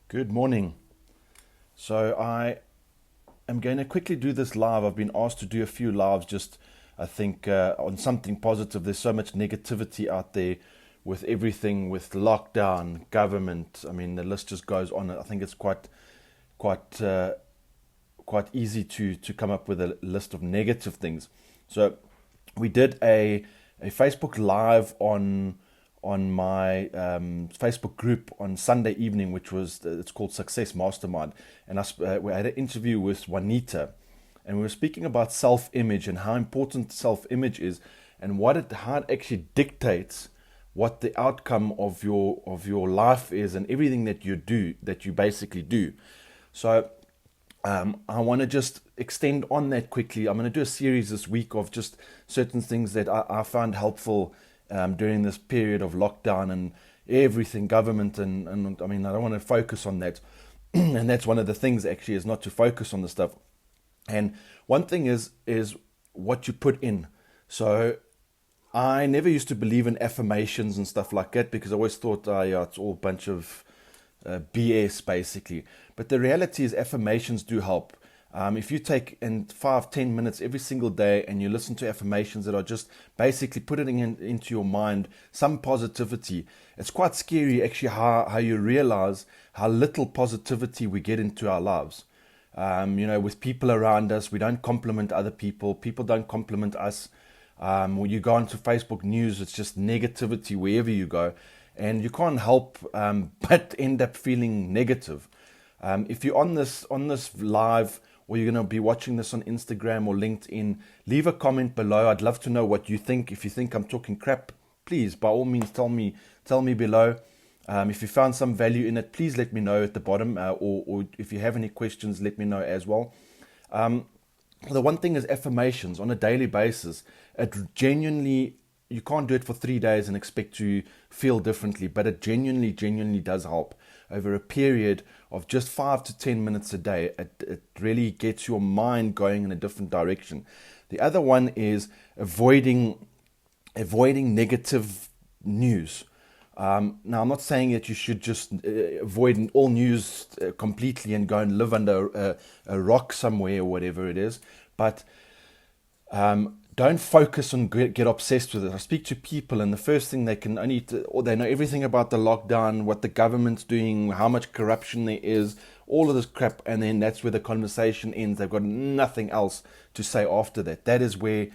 Good morning. So I am going to quickly do this live. I've been asked to do a few lives just, I think, on something positive. There's so much negativity out there with everything, with lockdown, government. I mean, the list just goes on. I think it's quite, quite easy to come up with a list of negative things. So we did a Facebook Live on my Facebook group on Sunday evening, which was it's called Success Mastermind, and we had an interview with Juanita, and we were speaking about self-image and how important self-image is, and how it actually dictates what the outcome of your life is, and everything that you basically do. So I want to just extend on that quickly. I'm going to do a series this week of just certain things that I found helpful during this period of lockdown and everything, government, and I mean, I don't want to focus on that. And that's one of the things actually, is not to focus on the stuff. And one thing is what you put in. So I never used to believe in affirmations and stuff like that, because I always thought, yeah, it's all a bunch of BS basically. But the reality is affirmations do help. If you take in 5-10 minutes every single day and you listen to affirmations that are just basically putting into your mind some positivity, it's quite scary actually how you realize how little positivity we get into our lives. With people around us, we don't compliment other people. People don't compliment us. When you go onto Facebook news, it's just negativity wherever you go, and you can't help but end up feeling negative. If you're on this live, or you're going to be watching this on Instagram or LinkedIn, leave a comment below. I'd love to know what you think. If you think I'm talking crap, please, by all means, tell me below. If you found some value in it, please let me know at the bottom, or if you have any questions, let me know as well. The one thing is affirmations on a daily basis. It genuinely, you can't do it for 3 days and expect to feel differently, but it genuinely does help. Over a period of just 5 to 10 minutes a day, it really gets your mind going in a different direction. The other one is avoiding negative news. Now, I'm not saying that you should just avoid all news completely and go and live under a rock somewhere or whatever it is, but don't focus on get obsessed with it. I speak to people, and the first thing they they know everything about the lockdown, what the government's doing, how much corruption there is, all of this crap, and then that's where the conversation ends. They've got nothing else to say after that. That is where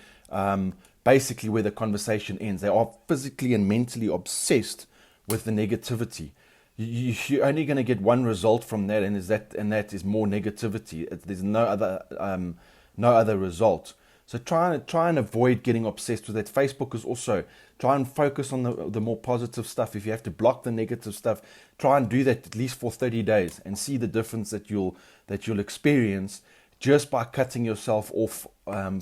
basically where the conversation ends. They are physically and mentally obsessed with the negativity. You're only going to get one result from that, and that is more negativity. There's no other result. So try and avoid getting obsessed with that. Facebook is also, try and focus on the more positive stuff. If you have to block the negative stuff, try and do that at least for 30 days and see the difference that you'll experience just by cutting yourself off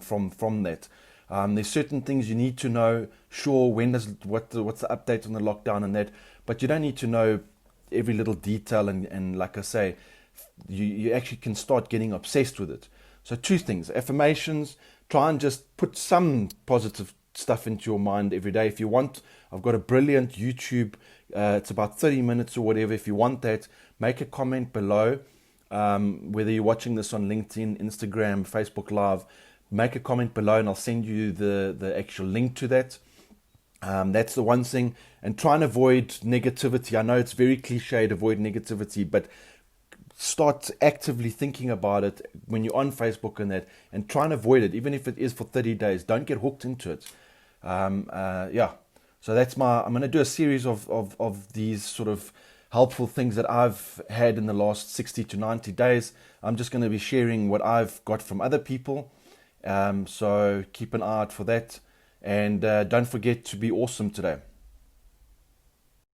from that. There's certain things you need to know. Sure, what's the update on the lockdown and that, but you don't need to know every little detail. And like I say, you actually can start getting obsessed with it. So two things: affirmations. Try and just put some positive stuff into your mind every day. If you want, I've got a brilliant YouTube. It's about 30 minutes or whatever. If you want that, make a comment below. Whether you're watching this on LinkedIn, Instagram, Facebook Live, make a comment below and I'll send you the actual link to that. That's the one thing. And try and avoid negativity. I know it's very cliche to avoid negativity, but start actively thinking about it when you're on Facebook and try and avoid it, even if it is for 30 days. Don't get hooked into it. Yeah. So I'm going to do a series of these sort of helpful things that I've had in the last 60 to 90 days. I'm just going to be sharing what I've got from other people. So keep an eye out for that. And don't forget to be awesome today.